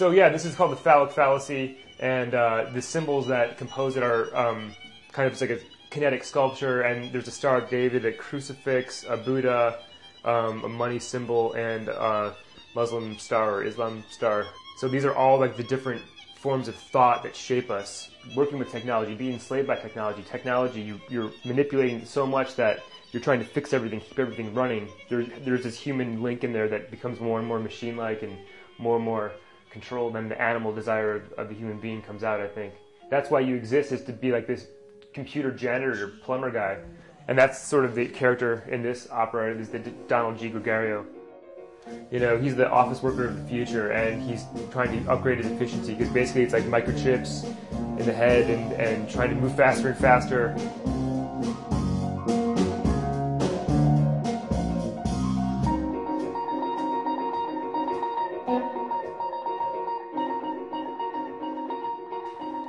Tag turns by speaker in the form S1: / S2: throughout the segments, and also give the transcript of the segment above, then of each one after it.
S1: So yeah, this is called the phallic fallacy, and the symbols that compose it are kind of just like a kinetic sculpture, and there's a Star of David, a crucifix, a Buddha, a money symbol, and a Muslim star or Islam star. So these are all like the different forms of thought that shape us. Working with technology, being enslaved by technology, you're manipulating so much that you're trying to fix everything, keep everything running. There's this human link in there that becomes more and more machine-like and more controlled, and the animal desire of the human being comes out, I think. That's why you exist, is to be like this computer janitor or plumber guy. And that's sort of the character in this opera, is the Donald G. Gregario. You know, he's the office worker of the future, and he's trying to upgrade his efficiency, because basically it's like microchips in the head and trying to move faster and faster.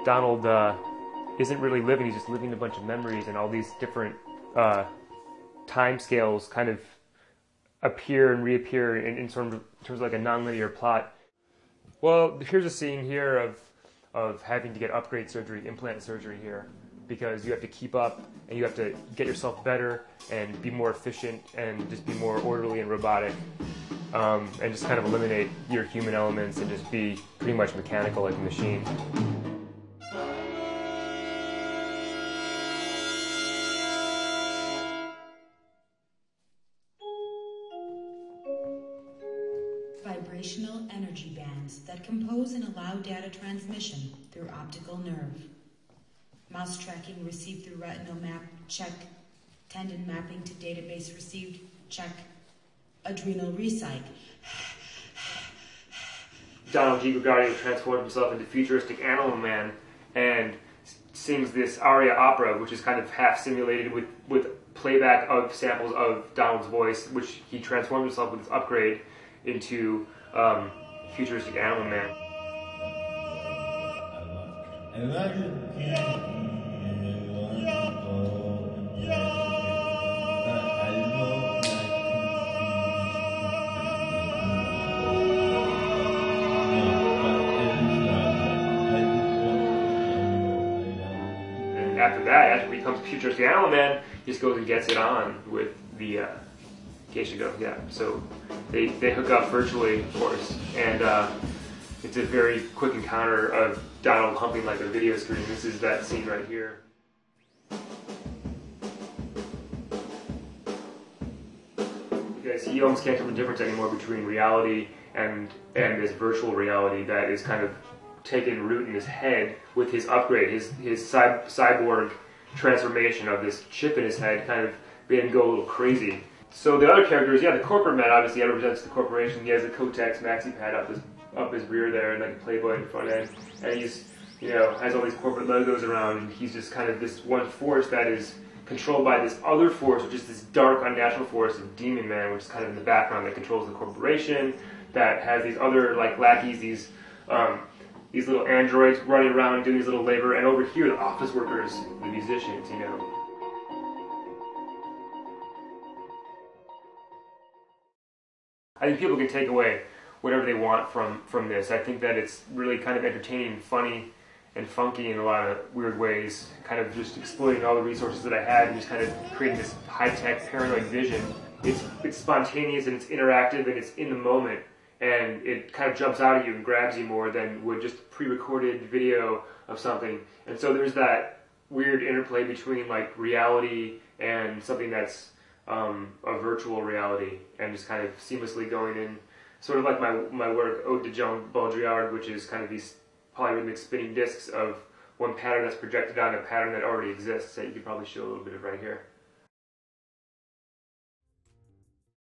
S1: Donald isn't really living, he's just living a bunch of memories, and all these different time scales kind of appear and reappear in terms of like a nonlinear plot. Well, here's a scene here of having to get upgrade surgery, implant surgery here, because you have to keep up and you have to get yourself better and be more efficient and just be more orderly and robotic, and just kind of eliminate your human elements and just be pretty much mechanical like a machine.
S2: Vibrational energy bands that compose and allow data transmission through optical nerve. Mouse tracking received through retinal map, check. Tendon mapping to database received, check. Adrenal recyc.
S1: Donald G. Gregario transforms himself into futuristic animal man and sings this aria opera, which is kind of half simulated with playback of samples of Donald's voice, which he transforms himself with this upgrade into futuristic animal man. And after that, after he becomes futuristic animal man, he just goes and gets it on with the Geisha. Yeah, so they hook up virtually, of course, and it's a very quick encounter of Donald humping like a video screen. This is that scene right here. Because he almost can't tell the difference anymore between reality and this virtual reality that is kind of taken root in his head with his upgrade, his cyborg transformation of this chip in his head kind of made him go a little crazy. So the other characters, yeah, the corporate man obviously represents the corporation. He has a Kotex maxi pad up his rear there, and like a Playboy in front end, and he's, you know, has all these corporate logos around, and he's just kind of this one force that is controlled by this other force, which is this dark, unnatural force of Demon Man, which is kind of in the background that controls the corporation, that has these other like lackeys, these little androids running around doing these little labor, and over here the office workers, the musicians, you know. I think people can take away whatever they want from this. I think that it's really kind of entertaining, funny, and funky in a lot of weird ways, kind of just exploiting all the resources that I had and just kind of creating this high-tech paranoid vision. It's spontaneous and it's interactive and it's in the moment, and it kind of jumps out at you and grabs you more than would just pre-recorded video of something. And so there's that weird interplay between like reality and something that's a virtual reality, and just kind of seamlessly going in, sort of like my work Ode to Jean Baudrillard, which is kind of these polyrhythmic spinning discs of one pattern that's projected on a pattern that already exists, that you could probably show a little bit of right here.